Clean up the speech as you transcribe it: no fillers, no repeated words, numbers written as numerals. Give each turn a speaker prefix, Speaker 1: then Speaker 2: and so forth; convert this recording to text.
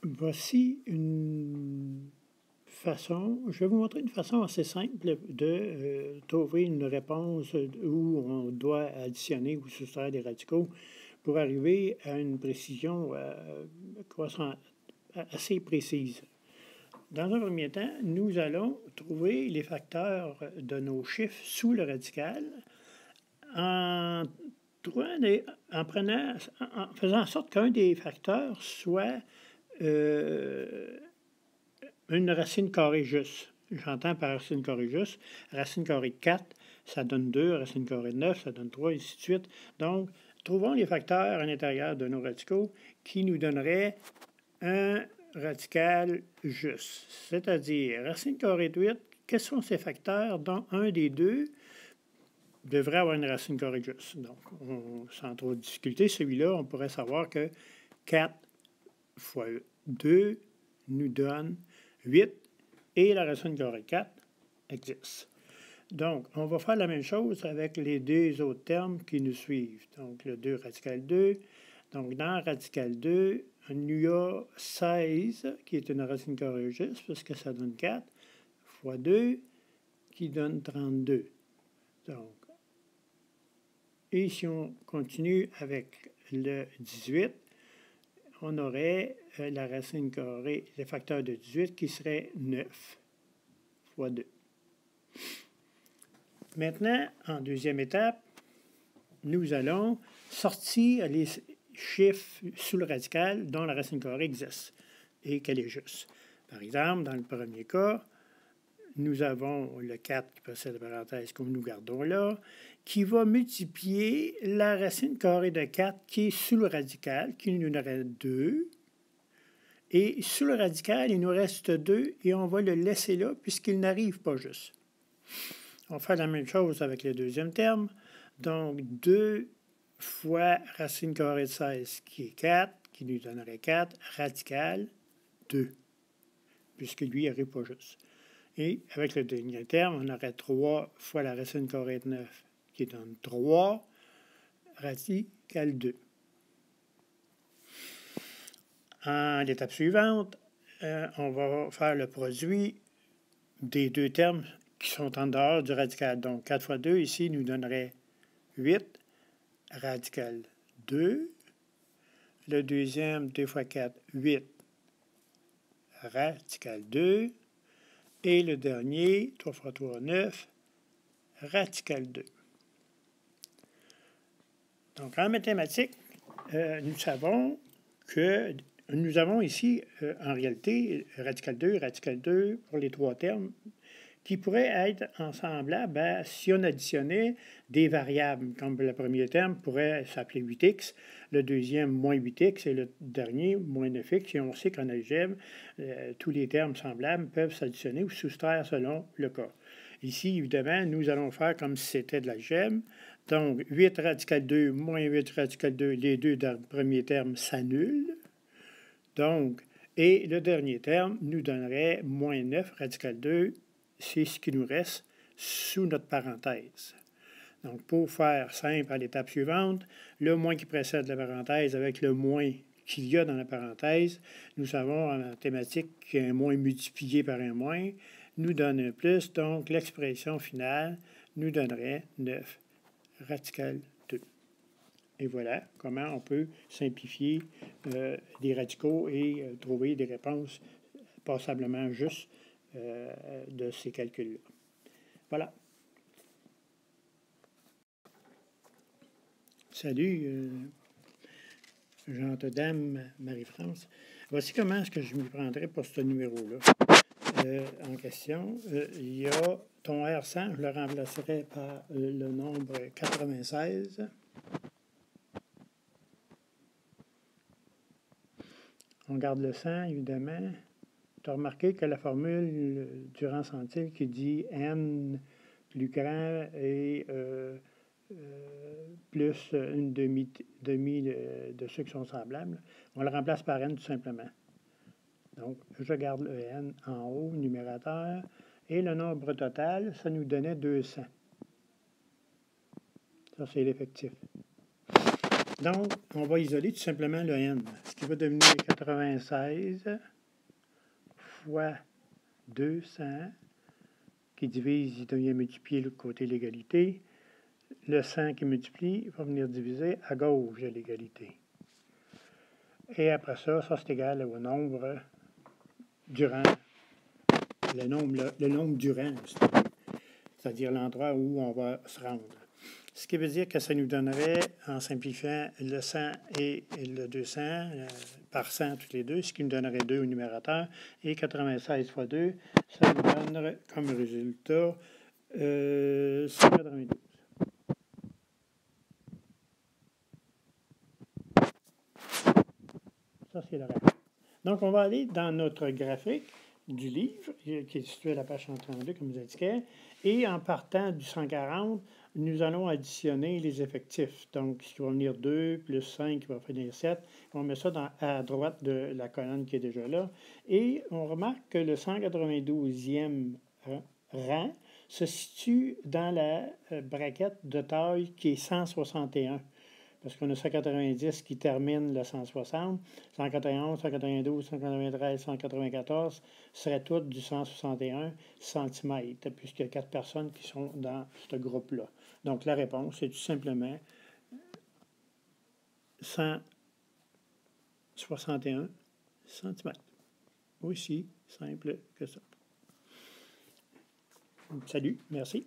Speaker 1: Voici une façon, je vais vous montrer une façon assez simple de trouver une réponse où on doit additionner ou soustraire des radicaux pour arriver à une précision assez précise. Dans un premier temps, nous allons trouver les facteurs de nos chiffres sous le radical en faisant en sorte qu'un des facteurs soit une racine carrée juste. J'entends par racine carrée juste, racine carrée de 4, ça donne 2, racine carrée de 9, ça donne 3, et ainsi de suite. Donc, trouvons les facteurs à l'intérieur de nos radicaux qui nous donneraient un radical juste. C'est-à-dire, racine carrée de 8, quels sont ces facteurs dont un des deux devrait avoir une racine carrée juste? Donc, sans trop de difficulté, celui-là, on pourrait savoir que 4 fois 2 nous donne 8 et la racine carrée 4 existe. Donc, on va faire la même chose avec les deux autres termes qui nous suivent. Donc, le 2 radical 2. Donc, dans radical 2, il y a 16 qui est une racine carrée juste parce que ça donne 4 fois 2 qui donne 32. Donc, et si on continue avec le 18, on aurait la racine carrée, le facteur de 18 qui serait 9 fois 2. Maintenant, en deuxième étape, nous allons sortir les chiffres sous le radical dont la racine carrée existe et qu'elle est juste. Par exemple, dans le premier cas, nous avons le 4 qui possède la parenthèse comme nous gardons là, qui va multiplier la racine carrée de 4 qui est sous le radical, qui nous donnerait 2. Et sous le radical, il nous reste 2 et on va le laisser là puisqu'il n'arrive pas juste. On va faire la même chose avec le deuxième terme. Donc, 2 fois racine carrée de 16 qui est 4, qui nous donnerait 4, radical 2, puisque lui, il n'arrive pas juste. Et avec le dernier terme, on aurait 3 fois la racine carrée de 9, qui donne 3, radical 2. En l'étape suivante, on va faire le produit des deux termes qui sont en dehors du radical. Donc, 4 fois 2, ici, nous donnerait 8, radical 2. Le deuxième, 2 fois 4, 8, radical 2. Et le dernier, 3 fois 3, 9, radical 2. Donc, en mathématiques, nous savons que nous avons ici, en réalité, radical 2 pour les trois termes, qui pourraient être ensemblables si on additionnait des variables, comme le premier terme pourrait s'appeler 8x, le deuxième moins 8x et le dernier moins 9x. Et on sait qu'en algèbre, tous les termes semblables peuvent s'additionner ou soustraire selon le cas. Ici, évidemment, nous allons faire comme si c'était de l'algèbre. Donc, 8 radical 2 moins 8 radical 2, les deux premiers termes s'annulent. Donc, et le dernier terme nous donnerait moins 9 radical 2, c'est ce qui nous reste sous notre parenthèse. Donc, pour faire simple à l'étape suivante, le moins qui précède la parenthèse avec le moins qu'il y a dans la parenthèse, nous savons en mathématiques qu'un moins multiplié par un moins nous donne un plus, donc l'expression finale nous donnerait 9 radical 2. Et voilà comment on peut simplifier les radicaux et trouver des réponses passablement justes de ces calculs-là. Voilà. Salut, Jean-Dame, Marie-France. Voici comment est-ce que je m'y prendrais pour ce numéro-là. En question, il y a ton R100, je le remplacerai par le nombre 96. On garde le 100, évidemment. Tu as remarqué que la formule du rang centile qui dit n plus grand et plus une demi de ceux qui sont semblables, on le remplace par n tout simplement. Donc, je garde le n en haut, numérateur, et le nombre total, ça nous donnait 200. Ça, c'est l'effectif. Donc, on va isoler tout simplement le n, ce qui va devenir 96 fois 200, qui divise, il devient multiplié de l'autre côté l'égalité. Le 100 qui multiplie va venir diviser à gauche de l'égalité. Et après ça, ça c'est égal au nombre durant, le nombre durant, c'est-à-dire l'endroit où on va se rendre. Ce qui veut dire que ça nous donnerait, en simplifiant, le 100 et le 200 par 100 toutes les deux, ce qui nous donnerait 2 au numérateur, et 96 fois 2, ça nous donnerait comme résultat 192. Ça, c'est le reste. Donc, on va aller dans notre graphique du livre, qui est situé à la page 132, comme je vous indiquais, et en partant du 140, nous allons additionner les effectifs. Donc, ce qui va venir 2 plus 5 qui va finir 7. On met ça à droite de la colonne qui est déjà là. Et on remarque que le 192e rang se situe dans la braquette de taille qui est 161. Parce qu'on a 190 qui termine le 160, 191, 192, 193, 194 seraient toutes du 161 cm, puisqu'il y a 4 personnes qui sont dans ce groupe-là. Donc la réponse est tout simplement 161 cm. Aussi simple que ça. Salut, merci.